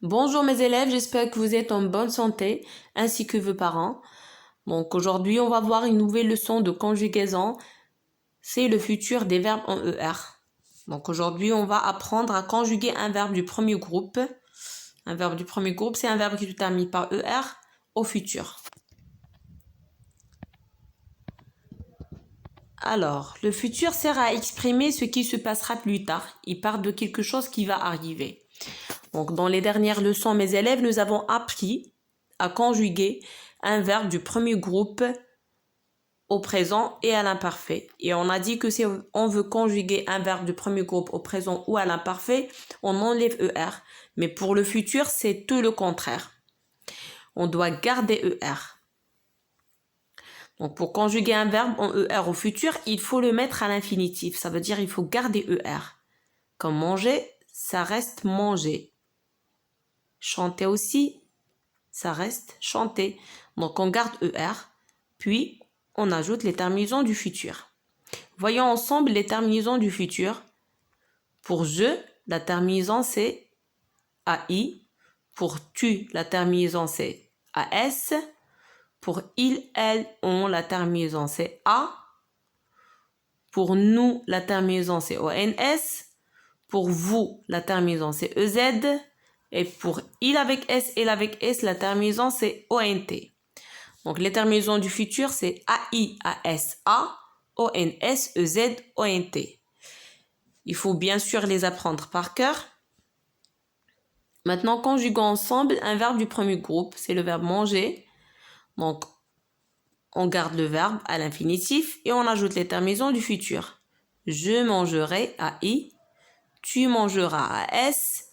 Bonjour mes élèves, j'espère que vous êtes en bonne santé, ainsi que vos parents. Donc aujourd'hui, on va voir une nouvelle leçon de conjugaison. C'est le futur des verbes en ER. Donc aujourd'hui, on va apprendre à conjuguer un verbe du premier groupe. Un verbe du premier groupe, c'est un verbe qui se termine par ER au futur. Alors, le futur sert à exprimer ce qui se passera plus tard. Il parle de quelque chose qui va arriver. Donc, dans les dernières leçons, mes élèves, nous avons appris à conjuguer un verbe du premier groupe au présent et à l'imparfait. Et on a dit que si on veut conjuguer un verbe du premier groupe au présent ou à l'imparfait, on enlève ER. Mais pour le futur, c'est tout le contraire. On doit garder ER. Donc, pour conjuguer un verbe en ER au futur, il faut le mettre à l'infinitif. Ça veut dire il faut garder ER. Comme manger, ça reste manger. Chanter aussi, ça reste chanter. Donc, on garde ER, puis on ajoute les terminaisons du futur. Voyons ensemble les terminaisons du futur. Pour je, la terminaison c'est AI. Pour tu, la terminaison c'est AS. Pour il, elle, on, la terminaison c'est A. Pour nous, la terminaison c'est ONS. Pour vous, la terminaison c'est EZ. Et pour il avec S, elle avec S, la terminaison c'est ONT. Donc les terminaisons du futur c'est AI, AS, A, ONS, EZ, ONT. Il faut bien sûr les apprendre par cœur. Maintenant, conjuguons ensemble un verbe du premier groupe, c'est le verbe manger. Donc, on garde le verbe à l'infinitif et on ajoute les terminaisons du futur. Je mangerai à I, tu mangeras à S,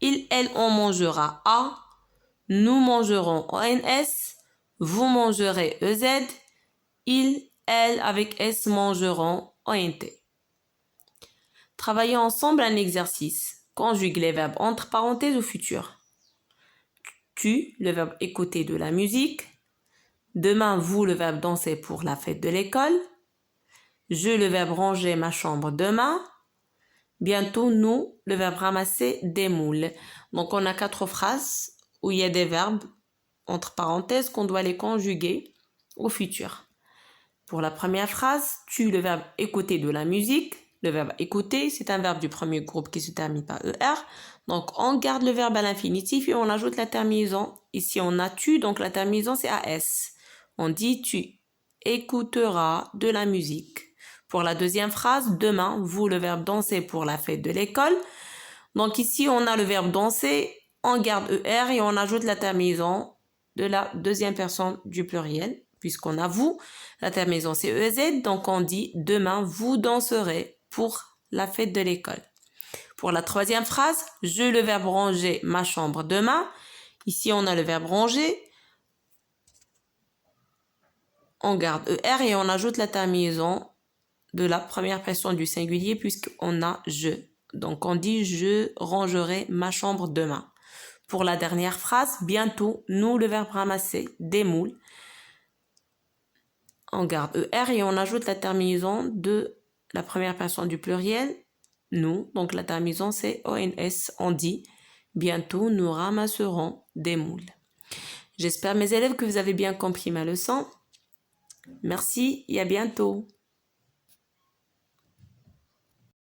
il, elle, on mangera A, nous mangerons ONS, vous mangerez EZ, il, elle avec S mangeront ONT. Travaillons ensemble un exercice. Conjugue les verbes entre parenthèses au futur. Tu, le verbe écouter de la musique. Demain, vous, le verbe danser pour la fête de l'école. Je, le verbe ranger ma chambre demain. Bientôt, nous, le verbe ramasser des moules. Donc, on a 4 phrases où il y a des verbes entre parenthèses qu'on doit les conjuguer au futur. Pour la première phrase, tu, le verbe écouter de la musique. Le verbe écouter, c'est un verbe du premier groupe qui se termine par ER. Donc, on garde le verbe à l'infinitif et on ajoute la terminaison. Ici, on a tu, donc la terminaison, c'est AS. On dit tu écouteras de la musique. Pour la deuxième phrase, demain, vous, le verbe danser pour la fête de l'école. Donc, ici, on a le verbe danser, on garde ER et on ajoute la terminaison de la deuxième personne du pluriel. Puisqu'on a vous, la terminaison c'est EZ, donc on dit demain vous danserez pour la fête de l'école. Pour la troisième phrase, je le verbe ranger ma chambre demain. Ici on a le verbe ranger. On garde ER et on ajoute la terminaison de la première personne du singulier puisqu'on a je. Donc on dit je rangerai ma chambre demain. Pour la dernière phrase, bientôt, nous le verbe ramasser des moules. On garde ER et on ajoute la terminaison de la première personne du pluriel, nous. Donc la terminaison c'est ONS. On dit bientôt nous ramasserons des moules. J'espère mes élèves que vous avez bien compris ma leçon. Merci et à bientôt.